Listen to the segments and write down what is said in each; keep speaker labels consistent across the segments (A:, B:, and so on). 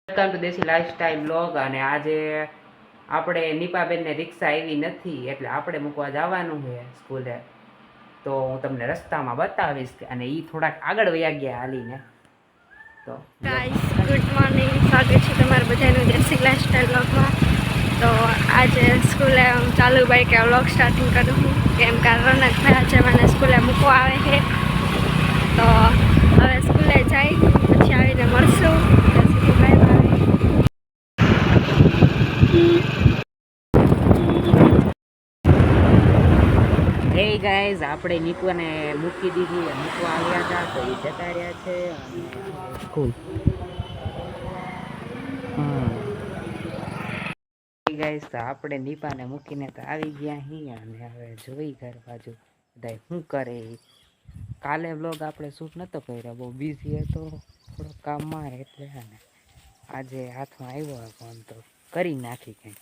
A: Welcome to દેશી lifestyle blog. અને આજે આપણે નીપાબેનને રિક્ષા આવી નથી એટલે આપણે મૂકવા જવાનું છે સ્કૂલે. તો હું તમને રસ્તામાં બતાવીશ અને એ થોડાક આગળ વયા ગયા હાલીને. તો
B: ગાઈસ ગુડ મોર્નિંગ, સ્વાગત છે તમારા બધાનું દેશી લાઈફસ્ટાઈલ બ્લોગમાં. તો આજે સ્કૂલે હું ચાલુ બાઈકે વ્લોગ સ્ટાર્ટિંગ કરું છું કેમ કે રોનકભાઈ આજે મને સ્કૂલે મૂકવા આવે છે. તો હવે સ્કૂલે જઈ પછી આવીને મળશું.
A: હે ગાઈઝ, આપણે નીકવાને મૂકી દીધી, મૂકવા આવ્યા હતા તો એ જતા રહ્યા છે. અને સ્કૂલ ગાઈઝ, તો આપણે નીપાને મૂકીને તો આવી ગયા અહીં અને હવે જોઈ ઘર બાજુ બધા શું કરે. કાલે બ્લોગ આપણે શૂટ નહોતો કર્યો, બહુ બિઝી હતો થોડો કામમાં એટલે. અને આજે હાથમાં આવ્યો ફોન તો કરી નાખી કંઈક.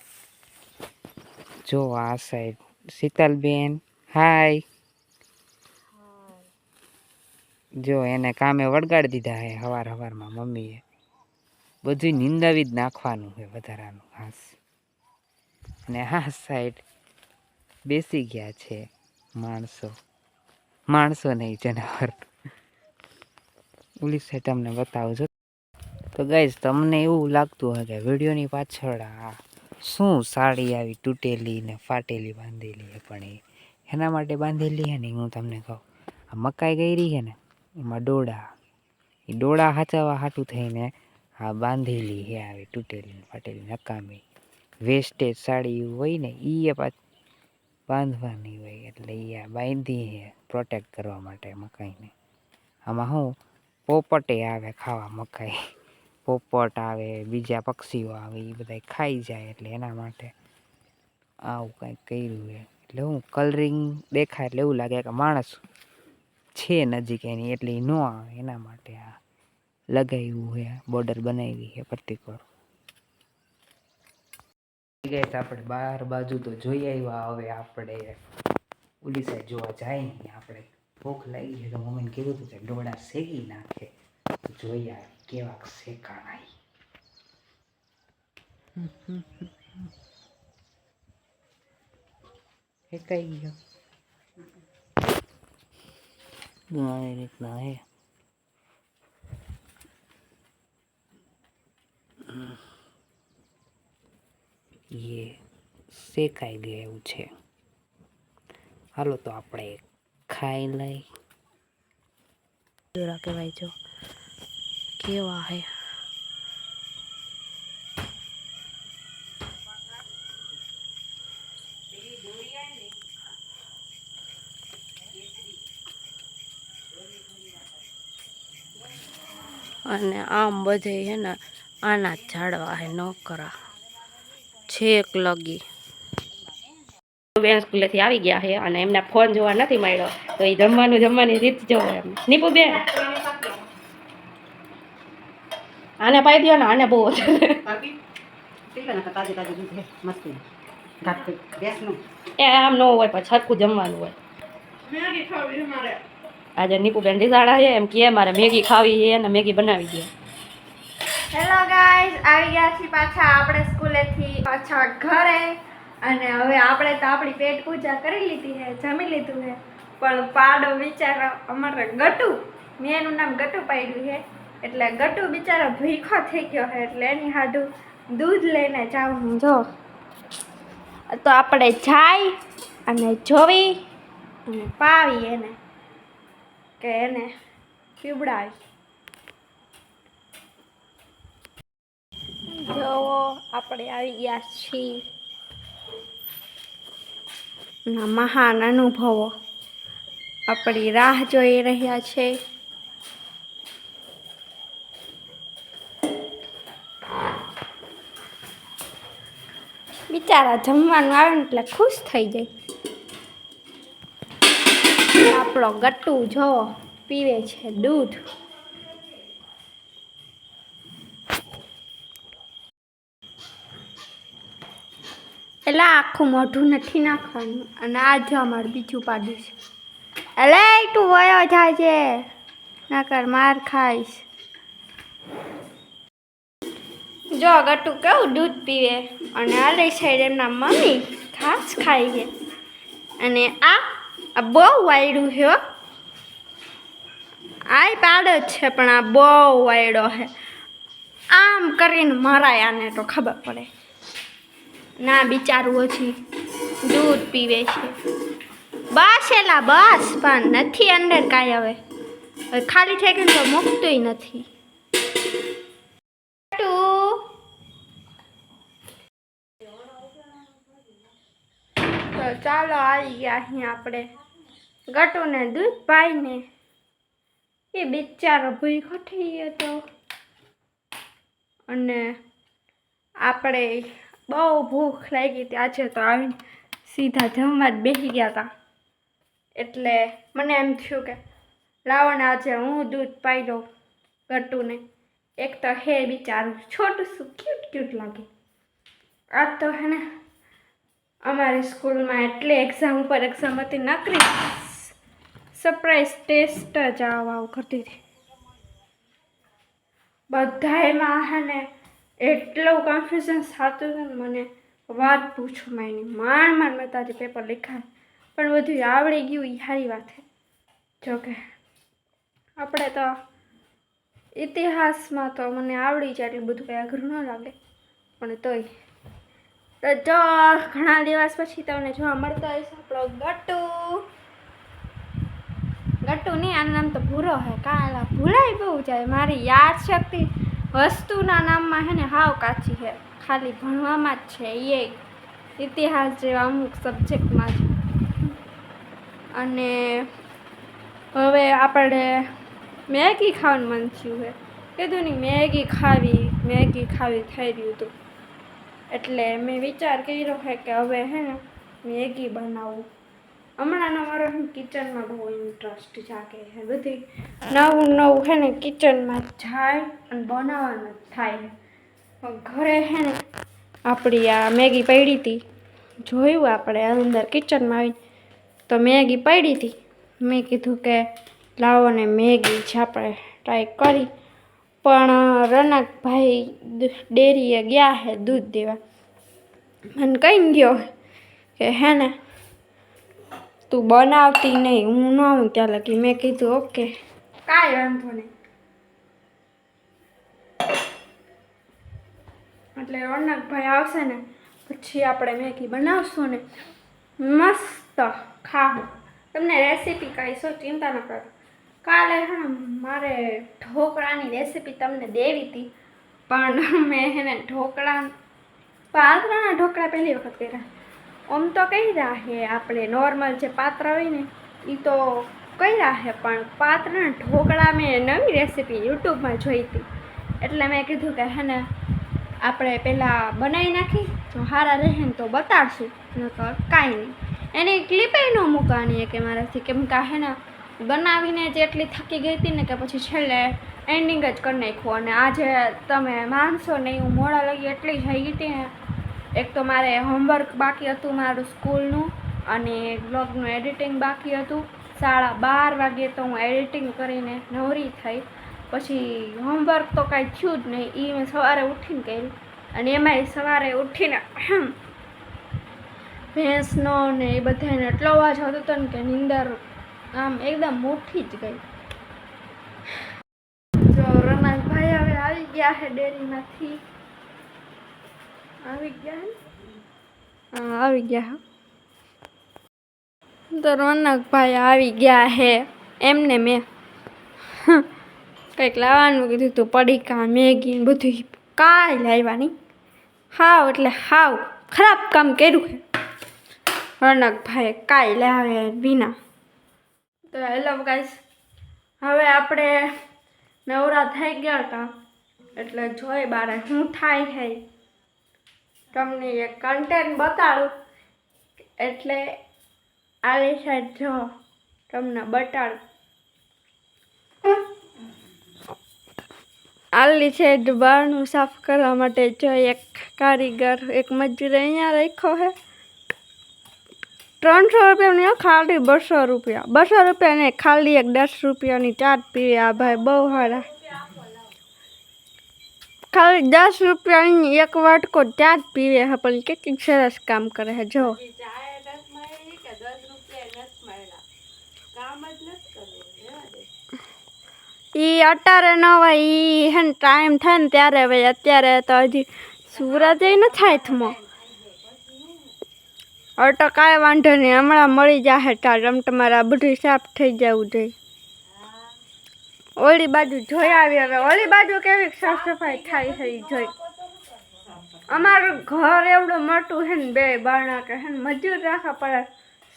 A: જો આ સાઈડ શીતલબેન, હાય. જો એને કામે વળગાડી દીધા હે હવારમાં મમ્મીએ. બધું નિંદાવી જ નાખવાનું છે વધારાનું ઘાસ. અને આ સાઈડ બેસી ગયા છે માણસો નહીં, જનાવર. ઓલી સાઈડ તમને બતાવું છું. તો ગાઈઝ, તમને એવું લાગતું હોય કે વિડીયોની પાછળ આ શું સાડી આવી તૂટેલી ને ફાટેલી બાંધેલી છે, પણ એના માટે બાંધેલી છે ને હું તમને કહું. આ મકાઈ ગઈ છે ને એમાં ડોળા હાચવવા હાટું થઈને આ બાંધેલી છે આવી તૂટેલી ફાટેલી નકામી વેસ્ટેજ સાડી હોય ને એ બાંધવાની હોય. એટલે એ આ બાંધી છે પ્રોટેક્ટ કરવા માટે મકાઈને. આમાં શું પોપટે આવે ખાવા, મકાઈ પોપટ આવે, બીજા પક્ષીઓ આવે, એ બધા ખાઈ જાય એટલે એના માટે આવું કંઈક કર્યું છે. એટલે હું કલરિંગ દેખાય એટલે એવું લાગે કે માણસ છે નજીક એની, એટલે એ ન આવે એના માટે આ લગાવ્યું છે, બોર્ડર બનાવી છે પર્ટિક્યુલર. આપણે બહાર બાજુ તો જોઈ આવ્યા, હવે આપણે ઓલી સાઈડ જોવા જાય નહીં. આપણે ભૂખ લાગી છે તો મમ્મીને કીધું હતું કે ડોળા શેકી નાખે, જોઈ આવે કેવાક શેકાણા. શેકાઈ ગયો આ રીતના હે. એ શેકાઈ ગયું એવું છે. હાલો તો આપણે ખાઈ લઈ.
B: કહેવાય જો કેવા હે. અને આમ બધે હે ને આના ઝાડવા હે નોકરા છેક લગી. બેન સ્કૂલેથી આવી ગયા છે અને એમને ફોન જોવા નથી મળ્યો તો એ જમવાની રીત જોવે એમ. નીપુ બેન આને પાઈ દો ને, આને બહુ એ આમ ન હોય પણ સરખું જમવાનું હોય. આજે નીપુબેન રીસાડા છે એમ કે મારે મેગી ખાવી છે અને મેગી બનાવી દે. હેલો ગાઈઝ, આવી ગયા છીએ પાછા આપણે સ્કૂલેથી પાછા ઘરે. અને હવે આપણે તો આપણી પેટ પૂજા કરી લીધી છે, જમી લીધું છે. પણ પાડો બિચારો અમારે ગટુ, મેં એનું નામ ગટુ પાડ્યું છે એટલે ગટુ બિચારો ભીખો થઈ ગયો છે એટલે એની હાડું દૂધ લઈને જાઉં. જો તો આપણે જાય અને જોવી અને પાવી એને કે એને પીવડાવી. જોવો આપણે આવી ગયા છીએ. મહાન અનુભવો આપણી રાહ જોઈ રહ્યા છે. બિચારા જમવાનું આવે ને એટલે ખુશ થઈ જાય. આપણો ગટ્ટુ જો પીવે છે દૂધ. એટલે આખું મોઢું નથી નાખવાનું. અને આ જો અમારું બીજું પાડું છે. એટલે તું વયો જાય છે નકર માર ખાઈશ. જો ગટુ કેવું દૂધ પીવે અને આલી સાઈડ એમના મમ્મી ઘાસ ખાઈ છે અને આ બહુ વાયડું છે હો. આ પાડ જ છે પણ આ બહુ વાયડો છે. આમ કરીને મરાય આને તો ખબર પડે. ના બિચારું હજી દૂધ પીવે છે. બસ એલા બસ પણ નથી અંદર કાંઈ હવે ખાલી થઈ ગયું તો મૂકતુંય નથી. તો ચાલો આવી ગયા અહીં આપણે ગટુને દૂધ પાઈને. એ બિચારો ભૂખ્યો થઈ ગયો હતો અને આપણે બહુ ભૂખ લાગી હતી આજે તો આવીને સીધા જમવા જ બેસી ગયા હતા. એટલે મને એમ થયું કે લાવો ને આજે હું દૂધ પાઈ દઉં ગટુને. એક તો હે બિચારું છોટું શું ક્યુટ ક્યુટ લાગે. આજ તો હે ને અમારી સ્કૂલમાં એટલી એક્ઝામ ઉપર એક્ઝામ હતી નકરી સરપ્રાઈઝ ટેસ્ટ જ આવું કરતી હતી. બધાયમાં હે ને એટલું કન્ફ્યુઝન થતું હતું ને મને વાત પૂછો માયની. માંડ મેં તારી પેપર લખાય પણ બધું આવડી ગયું એ સારી વાત છે. જોકે આપણે તો ઇતિહાસમાં તો મને આવડી જાય એટલું બધું કંઈ અઘરું ન લાગે પણ તોય તો જો ઘણા દિવસ પછી તમને જોવા મળતો હશે આપણો ગટુ નહીં આનું નામ તો ભૂરો હે. કાલા ભૂલાઈ બહુ જાય. મારી યાદ શક્તિ વસ્તુના નામમાં હે ને હાવ કાચી છે. ખાલી ભણવામાં જ છે એ ઇતિહાસ જેવા અમુક સબ્જેક્ટમાં જ. અને હવે આપણે મેગી ખાવાનું મન થયું છે. કીધું નહીં મેગી ખાવી થઈ રહ્યું હતું એટલે મેં વિચાર કર્યો છે કે હવે હે ને મેગી બનાવું. હમણાંનો મારો કિચનમાં બહુ ઇન્ટરેસ્ટ જાગે છે. બધી નવું છે ને કિચનમાં જાય અને બનાવવાનું જ થાય. ઘરે છે ને આપણી આ મેગી પડી હતી જોયું આપણે અંદર કિચનમાં આવીને તો મેગી પડી હતી. મેં કીધું કે લાવો ને મેગી જ આપણે ટ્રાય કરી. પણ રનકભાઈ ડેરીએ ગયા છે દૂધ દેવા. મને કહી ગયો કે હે ને તું બનાવતી નહીં હું ન આવું ત્યાં લગી. મેં કીધું ઓકે કાંઈ વાંધો નહીં. એટલે રોનકભાઈ આવશે ને પછી આપણે મેગી બનાવશું ને મસ્ત ખાવું. તમને રેસીપી કહીશું ચિંતા ન કરો. કાલે હે ને મારે ઢોકળાની રેસીપી તમને દેવી હતી પણ મેં હે ને પાત્રાના ઢોકળા પહેલી વખત કર્યા. આમ તો કર્યા છે આપણે નોર્મલ જે પાત્ર હોય ને એ તો કર્યા છે પણ પાત્રાના ઢોકળા મેં નવી રેસીપી યુટ્યુબમાં જોઈ હતી એટલે મેં કીધું કે હે ને આપણે પહેલાં બનાવી નાખી જો સારા રહે ને તો બતાડશું નકર કાંઈ નહીં. એની ક્લિપે ન મૂકવાની કે મારાથી કેમ કે હે ને બનાવીને જેટલી થકી ગઈ હતી ને કે પછી છેલ્લે એન્ડિંગ જ કરી નાખ્યું. અને આજે તમે માનશો નહીં હું મોડા લગી એટલી થઈ ગઈ હતી ને. એક તો મારે હોમવર્ક બાકી હતું મારું સ્કૂલનું અને બ્લોગનું એડિટિંગ બાકી હતું. 12:30 વાગ્યે તો હું એડિટિંગ કરીને નવરી થઈ. પછી હોમવર્ક તો કાંઈ થયું જ નહીં. એ મેં સવારે ઉઠીને કર્યું અને એમાંય સવારે ઉઠીને ભેંસનો ને એ બધાને એટલો અવાજ આવતો હતો ને કે નીંદર આમ એકદમ ઉઠી જ ગઈ. જો રનકભાઈ હવે આવી ગયા છે ડેરીમાંથી. આવી ગયા તો રોનકભાઈ આવી ગયા હે. એમને મેં કંઈક લાવવાનું કીધું તું પડીકા મેગી બધું કાંઈ લાવ્યા નહીં. હાવ એટલે હાવ ખરાબ કામ કર્યું છે રોનકભાઈએ કાંઈ લાવ્યા વિના. તો હેલો ગાઈસ હવે આપણે નવરા થઈ ગયા હતા એટલે જોઈ બારે શું થાય છે તમને એક કન્ટેન્ટ બતાડું એટલે આલી સાઈડ જો તમને બતાડું. આલી સાઈડ બહારનું સાફ કરવા માટે જો એક કારીગર એક મજૂર અહીંયા રાખ્યો છે. 300 રૂપિયાની ખાલી 200 રૂપિયા. 200 રૂપિયા ને ખાલી એક 10 રૂપિયાની ચાટ પીવે આ ભાઈ બહુ સારા. ખાલી 10 રૂપિયાની એક વાટકો ચા જ પીવે છે પણ કેટલી સરસ કામ કરે છે જો ઈ અટારે ન હોય ઈ હે ટાઈમ થાય ને ત્યારે હવે અત્યારે તો હજી સૂરજ ન થાય થમો અટો કાંઈ વાંધો નહીં હમણાં મળી જાહે ટાઈમ તમારા બધું સાફ થઈ જવું જોઈએ ઓલી બાજુ જોઈ આવી હવે ઓલી બાજુ કેવી સાફ સફાઈ થાય છે ઈ જોઈ અમારું ઘર એવડું મોટું છે ને 2 બારણા કે છે ને મજૂર રાખવા પડે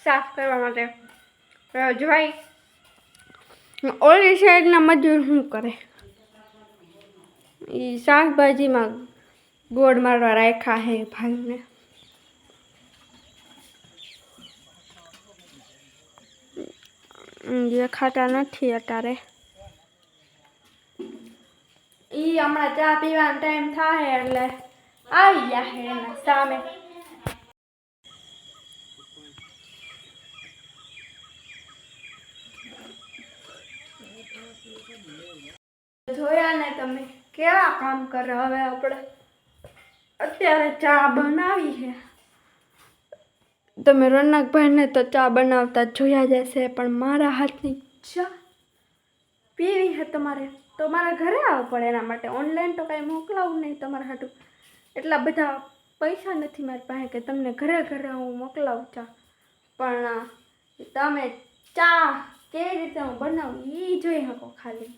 B: સાફ કરવા માટે જોઈ ઓલી સાઈડના મજૂર શું કરે એ શાકભાજીમાં ગોળ મારવા રાખ્યા હે ભાઈને દેખાતા નથી અત્યારે ઈ હમણાં ચા પીવાનો ટાઈમ થાય એટલે આવી ગયા હે એના સામે જોયા ને તમે કેવા કામ કરે હવે આપણે અત્યારે ચા બનાવી છે તમે રોનકભાઈને તો ચા બનાવતા જોયા જશે પણ મારા હાથની ચા પીવી છે તમારે તો મારા ઘરે આવવું પડે એના માટે ઓનલાઈન તો કાંઈ મોકલાવું નહીં તમારા હાટું એટલા બધા પૈસા નથી મારી પાસે કે તમને ઘરે ઘરે હું મોકલાવું ચા પણ તમે ચા કેવી રીતે હું બનાવું એ જોઈ શકો ખાલી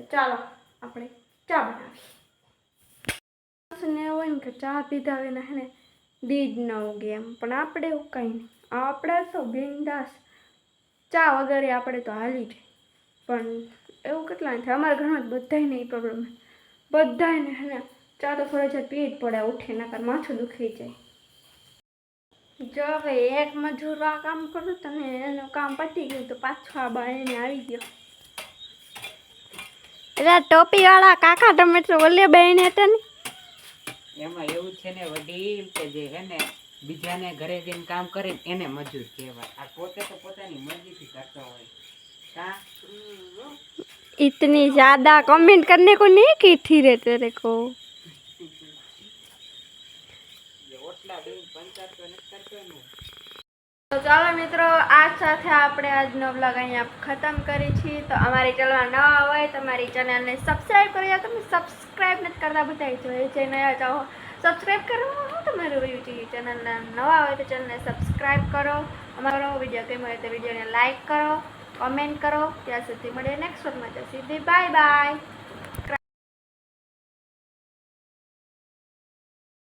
B: ચાલો આપણે ચા બનાવીએ હોય ને કે ચા પીધા વિના હે ને દીજ ન ઉગે એમ પણ આપણે એવું કંઈ નહીં આપણે તો બિંદાસ ચા વગેરે આપણે તો હાલી જાય પણ એવું કેટલા થાય અમારા ઘરમાં બધાને એ પ્રોબ્લેમ બધાને હે ને ચા તો ફરજિયાત પી જ પડે ઉઠે નકર માથું દુખી જાય જો હવે એક મજૂર આ કામ કરું તો ને એનું કામ પતી ગયું તો પાછો આ બાઈને આવી ગયો એટલે ટોપીવાળા કાકા તમે તો ઓલે બેન હતા ને
A: એમાં એવું છે ને વડીલ કે જે હે ને બીજાને ઘરે જઈને કામ કરે એને મજૂર કહેવાય આ પોતે તો પોતાની મરજીથી કરતો હોય કા
B: इतनी ज्यादा कमेंट करने को नहीं की थी रे तेरे को તો ચાલો મિત્રો આજ સાથે આપણે આજનો વ્લોગ અહીંયા ખતમ કરી છીએ તો અમારી ચેનલમાં નવા હોય તમારી ચેનલને સબસ્ક્રાઈબ કરી તમે સબસ્ક્રાઈબ નથી કરતા બતાવી જોઈએ જે નયા ચાહો સબસ્ક્રાઈબ કરવાનું તમારું યુટ્યુબ ચેનલના નવા હોય તો ચેનલને સબસ્ક્રાઈબ કરો અમારો વિડીયો ગમ્યો હોય તો વિડીયોને લાઈક કરો કમેન્ટ કરો ત્યાં સુધી મળીએ નેક્સ્ટ વ્લોગમાં ત્યાં સુધી બાય બાય